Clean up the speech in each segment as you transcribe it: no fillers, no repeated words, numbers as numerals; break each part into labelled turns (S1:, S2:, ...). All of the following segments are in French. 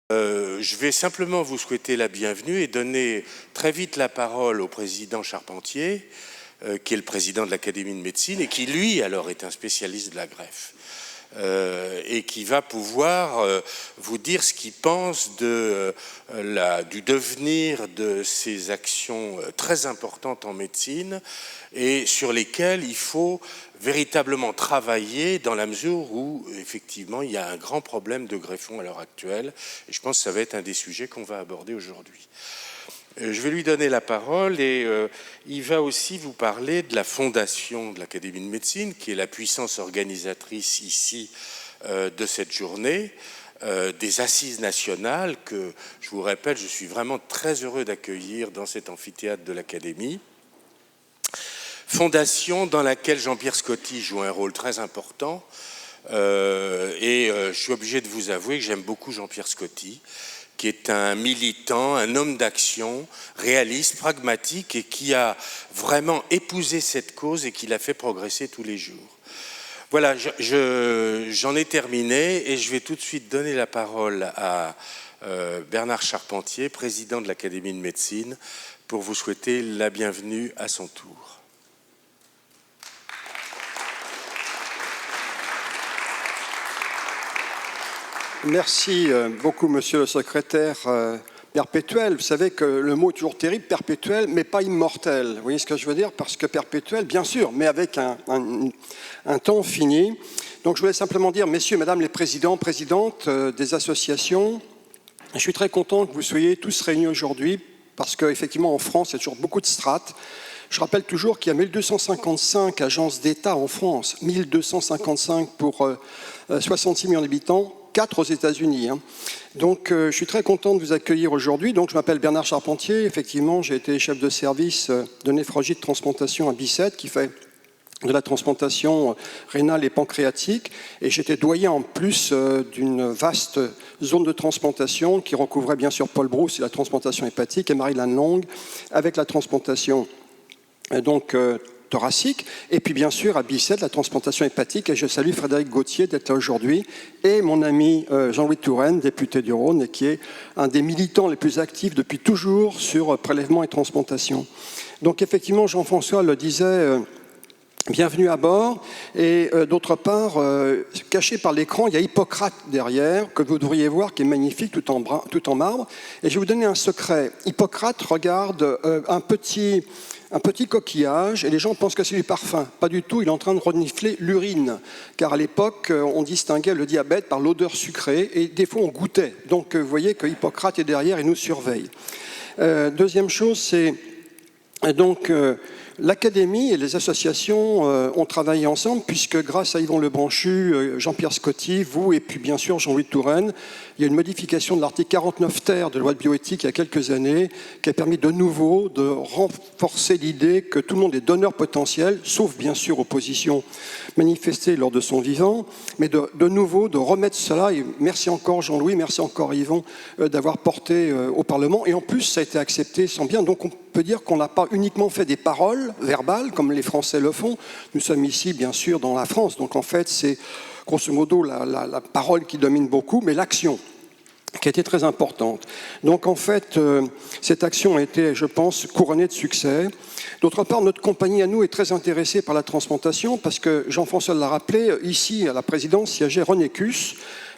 S1: Je vais simplement vous souhaiter la bienvenue et donner très vite la parole au président Charpentier, qui est le président de l'Académie de médecine et qui, lui, alors, est un spécialiste de la greffe. Et qui va pouvoir vous dire ce qu'il pense du devenir de ces actions très importantes en médecine et sur lesquelles il faut véritablement travailler dans la mesure où, effectivement, il y a un grand problème de greffons à l'heure actuelle. Et je pense que ça va être un des sujets qu'on va aborder aujourd'hui. Je vais lui donner la parole et il va aussi vous parler de la fondation de l'Académie de médecine, qui est la puissance organisatrice ici de cette journée, des assises nationales que, je vous répète, je suis vraiment très heureux d'accueillir dans cet amphithéâtre de l'Académie. Fondation dans laquelle Jean-Pierre Scotti joue un rôle très important je suis obligé de vous avouer que j'aime beaucoup Jean-Pierre Scotti, qui est un militant, un homme d'action, réaliste, pragmatique et qui a vraiment épousé cette cause et qui l'a fait progresser tous les jours. Voilà, j'en ai terminé et je vais tout de suite donner la parole à Bernard Charpentier, président de l'Académie de médecine, pour vous souhaiter la bienvenue à son tour.
S2: Merci beaucoup, monsieur le secrétaire perpétuel. Vous savez que le mot est toujours terrible, perpétuel, mais pas immortel. Vous voyez ce que je veux dire? Parce que perpétuel, bien sûr, mais avec un temps fini. Donc je voulais simplement dire, messieurs, mesdames les présidents, présidentes des associations, je suis très content que vous soyez tous réunis aujourd'hui, parce qu'effectivement, en France, il y a toujours beaucoup de strates. Je rappelle toujours qu'il y a 1255 agences d'État en France, 1255 pour 66 millions d'habitants, 4 aux États-Unis. Donc, je suis très content de vous accueillir aujourd'hui. Donc, je m'appelle Bernard Charpentier. Effectivement, j'ai été chef de service de néphrologie de transplantation à Bicêtre, qui fait de la transplantation rénale et pancréatique. Et j'étais doyen en plus d'une vaste zone de transplantation qui recouvrait bien sûr Paul Brousse et la transplantation hépatique et Marie-Laine Long avec la transplantation thoracique, et puis bien sûr à Bicêtre, la transplantation hépatique, et je salue Frédéric Gauthier d'être là aujourd'hui, et mon ami Jean-Louis Touraine, député du Rhône, et qui est un des militants les plus actifs depuis toujours sur prélèvement et transplantation. Donc effectivement, Jean-François le disait, bienvenue à bord, et d'autre part, caché par l'écran, il y a Hippocrate derrière, que vous devriez voir, qui est magnifique, tout en marbre, et je vais vous donner un secret. Hippocrate regarde un petit coquillage, et les gens pensent que c'est du parfum. Pas du tout, il est en train de renifler l'urine, car à l'époque, on distinguait le diabète par l'odeur sucrée, et des fois on goûtait. Donc vous voyez que Hippocrate est derrière et nous surveille. Deuxième chose, c'est donc l'Académie et les associations ont travaillé ensemble, puisque grâce à Yvon Lebranchu, Jean-Pierre Scotti, vous et puis bien sûr Jean-Louis Touraine, il y a une modification de l'article 49 ter de la loi de bioéthique il y a quelques années qui a permis de nouveau de renforcer l'idée que tout le monde est donneur potentiel, sauf bien sûr opposition manifestée lors de son vivant, mais de nouveau de remettre cela, et merci encore Jean-Louis, merci encore Yvon d'avoir porté au Parlement, et en plus ça a été accepté sans bien, donc on peut dire qu'on n'a pas uniquement fait des paroles verbales comme les Français le font, nous sommes ici bien sûr dans la France, donc en fait c'est grosso modo la parole qui domine beaucoup, mais l'action qui a été très importante. Donc en fait, cette action a été, je pense, couronnée de succès. D'autre part, notre compagnie à nous est très intéressée par la transplantation parce que, Jean-François l'a rappelé, ici à la présidence siégeait René Cusse,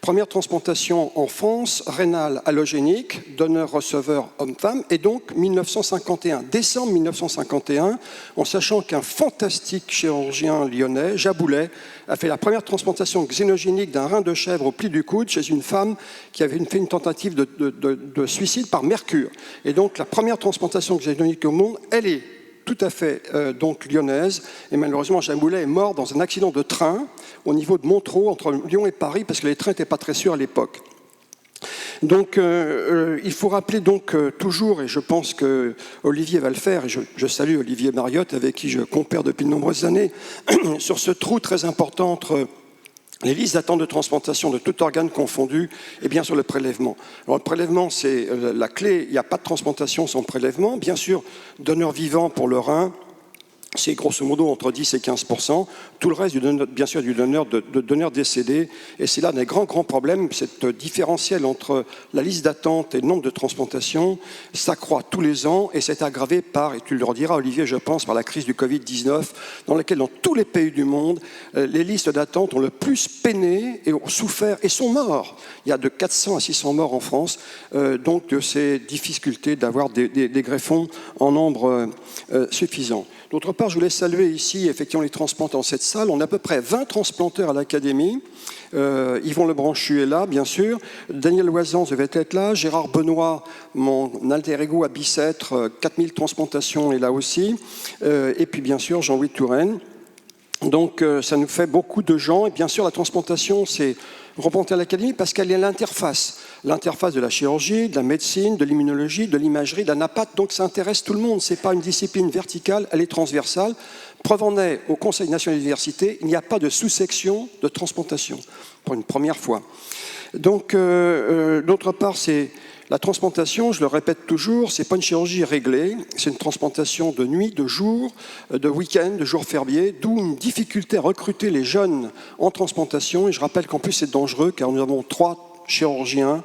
S2: première transplantation en France, rénale allogénique, donneur-receveur homme-femme, et donc 1951, décembre 1951, en sachant qu'un fantastique chirurgien lyonnais, Jaboulet, a fait la première transplantation xénogénique d'un rein de chèvre au pli du coude chez une femme qui avait fait une tentative de suicide par mercure. Et donc la première transplantation xénogénique au monde, elle est tout à fait donc lyonnaise, et malheureusement Jaboulet est mort dans un accident de train au niveau de Montereau, entre Lyon et Paris, parce que les trains n'étaient pas très sûrs à l'époque. Donc il faut rappeler donc toujours, et je pense que Olivier va le faire, et je salue Olivier Mariotte, avec qui je compare depuis de nombreuses années, sur ce trou très important entre les listes d'attente de transplantation de tout organe confondu et bien sûr le prélèvement. Alors le prélèvement, c'est la clé, il n'y a pas de transplantation sans prélèvement. Bien sûr, donneur vivant pour le rein, c'est grosso modo entre 10 et 15%. Tout le reste, bien sûr, du donneur de donneurs décédés. Et c'est là un des grands problèmes, cette différentiel entre la liste d'attente et le nombre de transplantations s'accroît tous les ans et c'est aggravé par, et tu le rediras Olivier, je pense, par la crise du Covid-19, dans laquelle dans tous les pays du monde, les listes d'attente ont le plus peiné et ont souffert et sont morts. Il y a de 400 à 600 morts en France, donc de ces difficultés d'avoir des greffons en nombre suffisant. D'autre part, je voulais saluer ici effectivement les transplanteurs dans cette salle. On a à peu près 20 transplanteurs à l'Académie. Yvon Lebranchu est là, bien sûr. Daniel Loisan devait être là. Gérard Benoît, mon alter ego à Bicêtre, 4000 transplantations est là aussi. Et puis bien sûr Jean-Louis Touraine. Donc ça nous fait beaucoup de gens. Et bien sûr la transplantation, c'est remonter à l'Académie parce qu'elle est l'interface de la chirurgie, de la médecine, de l'immunologie, de l'imagerie, de la napath. Donc ça intéresse tout le monde. Ce n'est pas une discipline verticale, elle est transversale. Preuve en est, au Conseil national de l'université, il n'y a pas de sous-section de transplantation, pour une première fois. Donc, d'autre part, c'est la transplantation, je le répète toujours, ce n'est pas une chirurgie réglée, c'est une transplantation de nuit, de jour, de week-end, de jours fériés, d'où une difficulté à recruter les jeunes en transplantation. Et je rappelle qu'en plus c'est dangereux, car nous avons 3 chirurgiens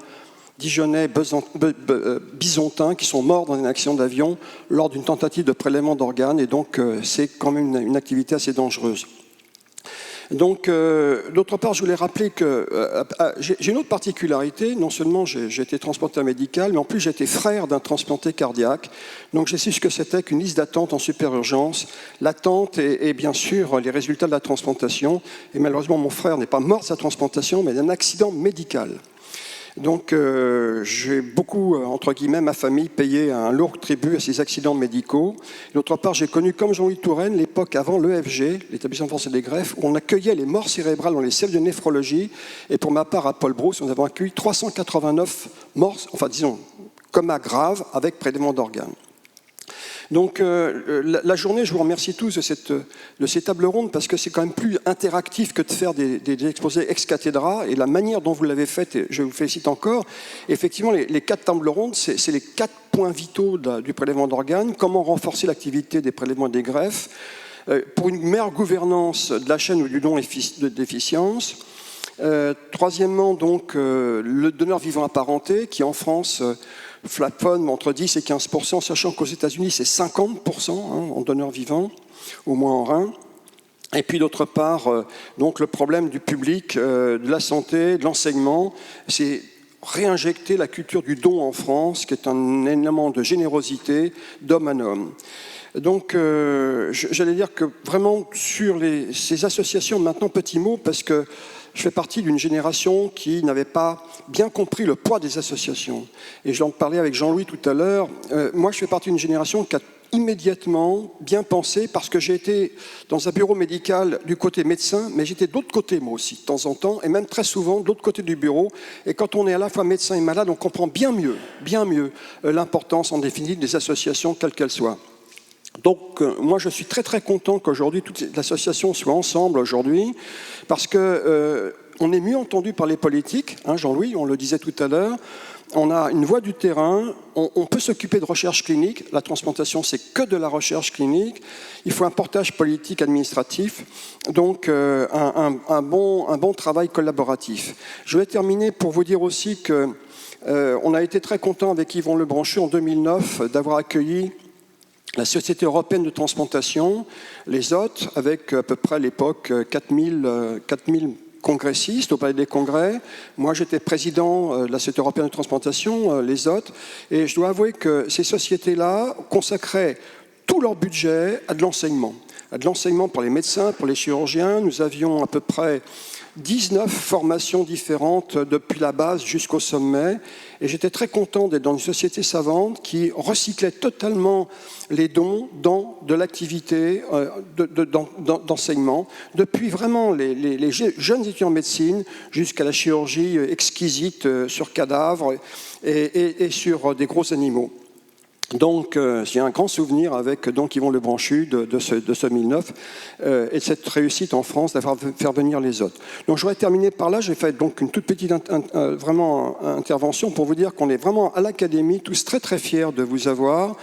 S2: dijonnais, bisontins, qui sont morts dans un accident d'avion lors d'une tentative de prélèvement d'organes, et donc c'est quand même une activité assez dangereuse. Donc, d'autre part, je voulais rappeler que j'ai une autre particularité. Non seulement j'ai été transplanteur médical, mais en plus j'ai été frère d'un transplanté cardiaque. Donc, j'ai su ce que c'était qu'une liste d'attente en super urgence, l'attente et bien sûr les résultats de la transplantation. Et malheureusement, mon frère n'est pas mort de sa transplantation, mais d'un accident médical. Donc, j'ai beaucoup, entre guillemets, ma famille payé un lourd tribut à ces accidents médicaux. D'autre part, j'ai connu, comme Jean-Louis Touraine, l'époque avant l'EFG, l'établissement français des greffes, où on accueillait les morts cérébrales dans les cellules de néphrologie. Et pour ma part, à Paul Brousse, nous avons accueilli 389 morts, enfin disons, coma grave avec prélèvement d'organes. Donc la journée, je vous remercie tous de ces tables rondes parce que c'est quand même plus interactif que de faire des exposés ex cathedra, et la manière dont vous l'avez fait, et je vous félicite encore. Effectivement, les 4 tables rondes, c'est les 4 points vitaux du prélèvement d'organes, comment renforcer l'activité des prélèvements et des greffes, pour une meilleure gouvernance de la chaîne ou du don d'efficience. Troisièmement, donc, le donneur vivant apparenté, qui en France plafonne entre 10 et 15%, sachant qu'aux États-Unis, c'est 50% en donneur vivant, au moins en rein. Et puis d'autre part, donc le problème du public, de la santé, de l'enseignement, c'est réinjecter la culture du don en France, qui est un élément de générosité d'homme à homme. Donc, j'allais dire que vraiment sur ces associations, maintenant, petit mot, parce que je fais partie d'une génération qui n'avait pas bien compris le poids des associations. Et je l'en parlais avec Jean-Louis tout à l'heure. Moi, je fais partie d'une génération qui a immédiatement bien pensé, parce que j'ai été dans un bureau médical du côté médecin, mais j'étais de l'autre côté, moi aussi, de temps en temps, et même très souvent, de l'autre côté du bureau. Et quand on est à la fois médecin et malade, on comprend bien mieux l'importance, en définitive, des associations, quelles qu'elles soient. Donc, moi, je suis très, très content qu'aujourd'hui, toutes les associations soient ensemble aujourd'hui, parce qu'on est mieux entendu par les politiques, Jean-Louis, on le disait tout à l'heure, on a une voix du terrain, on peut s'occuper de recherche clinique, la transplantation, c'est que de la recherche clinique, il faut un portage politique administratif, donc un bon travail collaboratif. Je vais terminer pour vous dire aussi qu'on a été très content avec Yvon Lebranchu en 2009 d'avoir accueilli la Société européenne de transplantation, les OT, avec à peu près à l'époque 4000 congressistes au Palais des Congrès. Moi, j'étais président de la Société européenne de transplantation, les OT, et je dois avouer que ces sociétés-là consacraient tout leur budget à de l'enseignement pour les médecins, pour les chirurgiens. Nous avions à peu près 19 formations différentes depuis la base jusqu'au sommet. Et j'étais très content d'être dans une société savante qui recyclait totalement les dons dans de l'activité d'enseignement, depuis vraiment les jeunes étudiants en médecine jusqu'à la chirurgie exquisite sur cadavres et sur des gros animaux. Donc, j'ai un grand souvenir avec Yvon Lebranchu de ce 2009 et de cette réussite en France d'avoir fait venir les autres. Donc, je voudrais terminer par là. J'ai fait donc une toute petite intervention pour vous dire qu'on est vraiment à l'Académie tous très très fiers de vous avoir,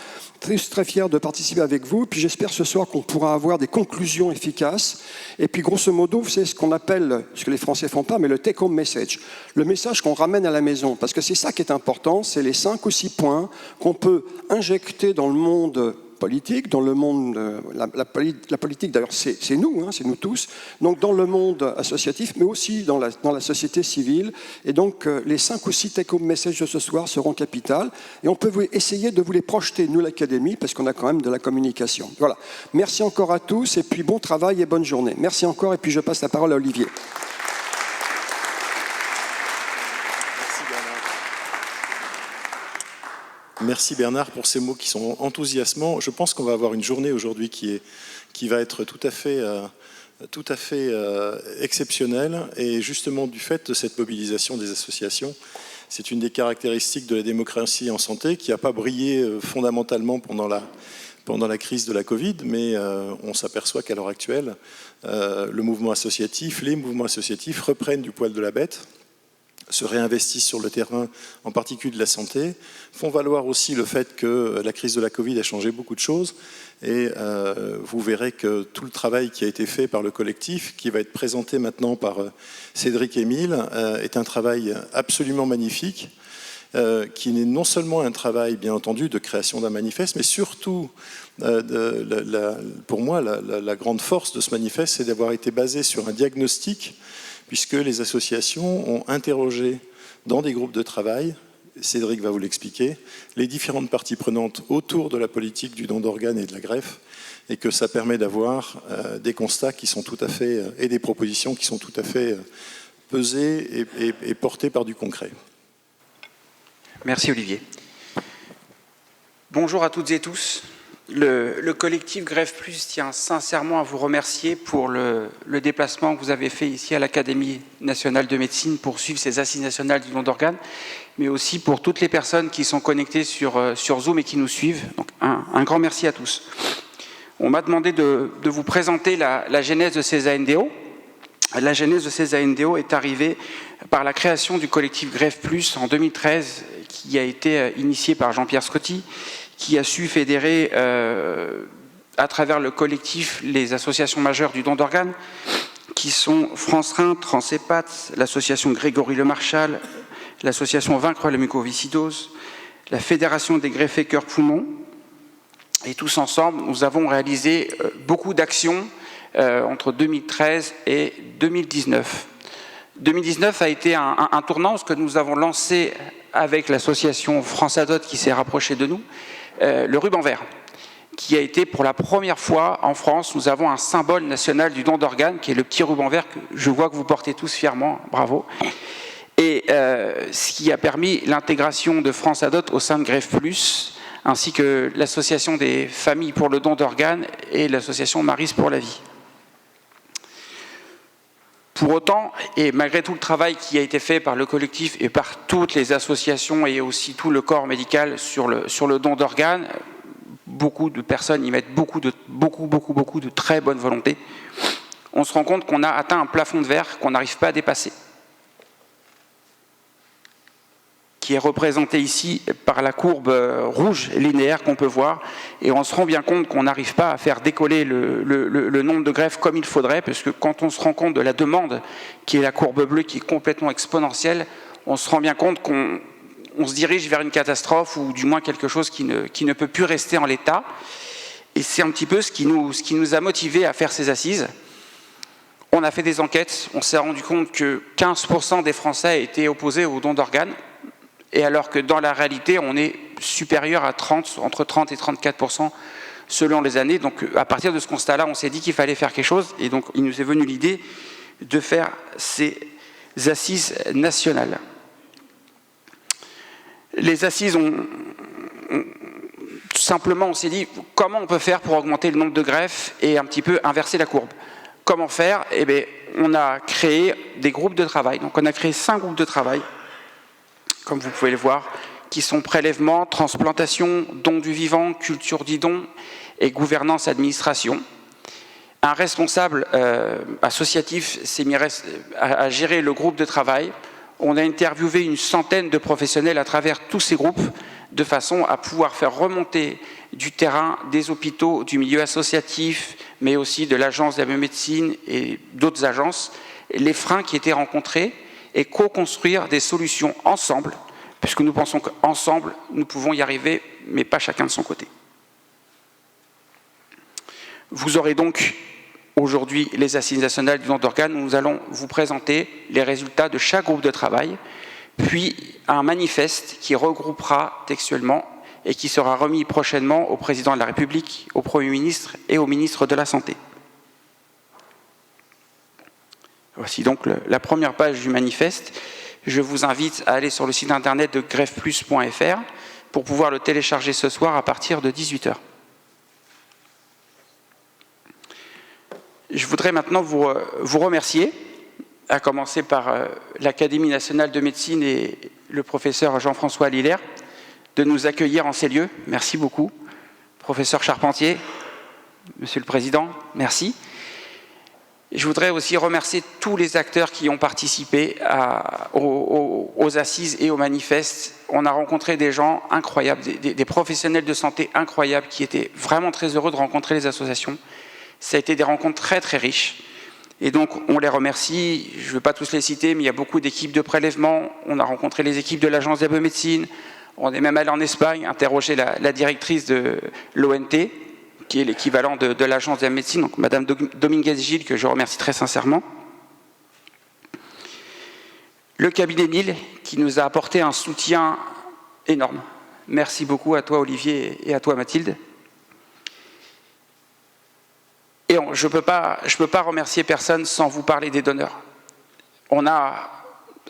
S2: très fier de participer avec vous. Puis j'espère ce soir qu'on pourra avoir des conclusions efficaces. Et puis grosso modo, c'est ce qu'on appelle, ce que les Français font pas, mais le take-home message. Le message qu'on ramène à la maison. Parce que c'est ça qui est important, c'est les 5 ou 6 points qu'on peut injecter dans le monde politique, dans le monde, la politique d'ailleurs c'est nous, c'est nous tous, donc dans le monde associatif, mais aussi dans la société civile. Et donc les 5 ou 6 take-home messages de ce soir seront capitales, et on peut essayer de vous les projeter, nous l'Académie, parce qu'on a quand même de la communication. Voilà, merci encore à tous, et puis bon travail et bonne journée. Merci encore, et puis je passe la parole à Olivier.
S3: Merci Bernard pour ces mots qui sont enthousiasmants. Je pense qu'on va avoir une journée aujourd'hui qui va être tout à fait exceptionnelle, et justement du fait de cette mobilisation des associations. C'est une des caractéristiques de la démocratie en santé qui n'a pas brillé fondamentalement pendant la crise de la Covid, mais on s'aperçoit qu'à l'heure actuelle, les mouvements associatifs reprennent du poil de la bête, se réinvestissent sur le terrain, en particulier de la santé, font valoir aussi le fait que la crise de la Covid a changé beaucoup de choses, et vous verrez que tout le travail qui a été fait par le collectif, qui va être présenté maintenant par Cédric Émile, est un travail absolument magnifique, qui n'est non seulement un travail, bien entendu, de création d'un manifeste, mais surtout, pour moi, la grande force de ce manifeste, c'est d'avoir été basé sur un diagnostic, puisque les associations ont interrogé dans des groupes de travail, Cédric va vous l'expliquer, les différentes parties prenantes autour de la politique du don d'organes et de la greffe, et que ça permet d'avoir des constats qui sont tout à fait, et des propositions qui sont tout à fait pesées et portées par du concret.
S4: Merci Olivier. Bonjour à toutes et tous. Le collectif Greffe Plus tient sincèrement à vous remercier pour le déplacement que vous avez fait ici à l'Académie nationale de médecine pour suivre ces assises nationales du don d'organes, mais aussi pour toutes les personnes qui sont connectées sur Zoom et qui nous suivent. Donc un grand merci à tous. On m'a demandé de vous présenter la genèse de ces ANDO. La genèse de ces ANDO est arrivée par la création du collectif Greffe Plus en 2013, qui a été initié par Jean-Pierre Scotti, qui a su fédérer à travers le collectif les associations majeures du don d'organes, qui sont France Rein, Transhepat, l'association Grégory Le Marchal, l'association Vaincre la mucoviscidose, la Fédération des greffés cœur-poumon. Et tous ensemble, nous avons réalisé beaucoup d'actions entre 2013 et 2019. 2019 a été un tournant, parce que nous avons lancé avec l'association France Adot qui s'est rapprochée de nous, le ruban vert, qui a été pour la première fois en France, nous avons un symbole national du don d'organes, qui est le petit ruban vert que je vois que vous portez tous fièrement, bravo. Et ce qui a permis l'intégration de France Adot au sein de Greffe Plus, ainsi que l'association des familles pour le don d'organes et l'association Maris pour la vie. Pour autant, et malgré tout le travail qui a été fait par le collectif et par toutes les associations et aussi tout le corps médical sur le don d'organes, beaucoup de personnes y mettent beaucoup de très bonne volonté. On se rend compte qu'on a atteint un plafond de verre qu'on n'arrive pas à dépasser, qui est représenté ici par la courbe rouge linéaire qu'on peut voir, et on se rend bien compte qu'on n'arrive pas à faire décoller le nombre de greffes comme il faudrait, parce que quand on se rend compte de la demande, qui est la courbe bleue, qui est complètement exponentielle, on se rend bien compte qu'on se dirige vers une catastrophe, ou du moins quelque chose qui ne peut plus rester en l'état. Et c'est un petit peu ce qui nous a motivés à faire ces assises. On a fait des enquêtes, on s'est rendu compte que 15% des Français étaient opposés au don d'organes, et alors que dans la réalité, on est supérieur à entre 30 et 34% selon les années. Donc à partir de ce constat-là, on s'est dit qu'il fallait faire quelque chose, et donc il nous est venu l'idée de faire ces assises nationales. Les assises, tout simplement, on s'est dit comment on peut faire pour augmenter le nombre de greffes et un petit peu inverser la courbe. Comment faire? Eh bien, on a créé des groupes de travail. Donc on a créé 5 groupes de travail, comme vous pouvez le voir, qui sont prélèvement, transplantation, don du vivant, culture du don et gouvernance administration. Un responsable associatif s'est mis à gérer le groupe de travail. On a interviewé une centaine de professionnels à travers tous ces groupes, de façon à pouvoir faire remonter du terrain, des hôpitaux, du milieu associatif, mais aussi de l'Agence de la biomédecine et d'autres agences, les freins qui étaient rencontrés et co-construire des solutions ensemble, puisque nous pensons qu'ensemble, nous pouvons y arriver, mais pas chacun de son côté. Vous aurez donc aujourd'hui les assises nationales du don d'organes, où nous allons vous présenter les résultats de chaque groupe de travail, puis un manifeste qui regroupera textuellement et qui sera remis prochainement au Président de la République, au Premier ministre et au ministre de la Santé. Voici donc la première page du manifeste. Je vous invite à aller sur le site internet de greffeplus.fr pour pouvoir le télécharger ce soir à partir de 18 h. Je voudrais maintenant vous remercier, à commencer par l'Académie nationale de médecine et le professeur Jean-François Lillers, de nous accueillir en ces lieux. Merci beaucoup. Professeur Charpentier, Monsieur le Président, merci. Je voudrais aussi remercier tous les acteurs qui ont participé aux assises et au manifeste. On a rencontré des gens incroyables, des professionnels de santé incroyables qui étaient vraiment très heureux de rencontrer les associations. Ça a été des rencontres très très riches. Et donc on les remercie. Je ne vais pas tous les citer, mais il y a beaucoup d'équipes de prélèvement. On a rencontré les équipes de l'Agence de la biomédecine. On est même allé en Espagne interroger la directrice de l'ONT, qui est l'équivalent de l'Agence de la médecine, donc Madame Dominguez-Gilles, que je remercie très sincèrement. Le cabinet Nil, qui nous a apporté un soutien énorme. Merci beaucoup à toi, Olivier, et à toi, Mathilde. Et je ne peux pas remercier personne sans vous parler des donneurs. On a,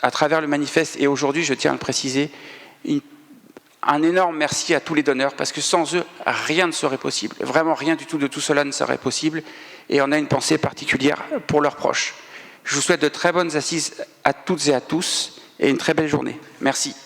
S4: à travers le manifeste, et aujourd'hui, je tiens à le préciser, un énorme merci à tous les donneurs, parce que sans eux, rien ne serait possible. Vraiment, rien du tout de tout cela ne serait possible. Et on a une pensée particulière pour leurs proches. Je vous souhaite de très bonnes assises à toutes et à tous, et une très belle journée. Merci.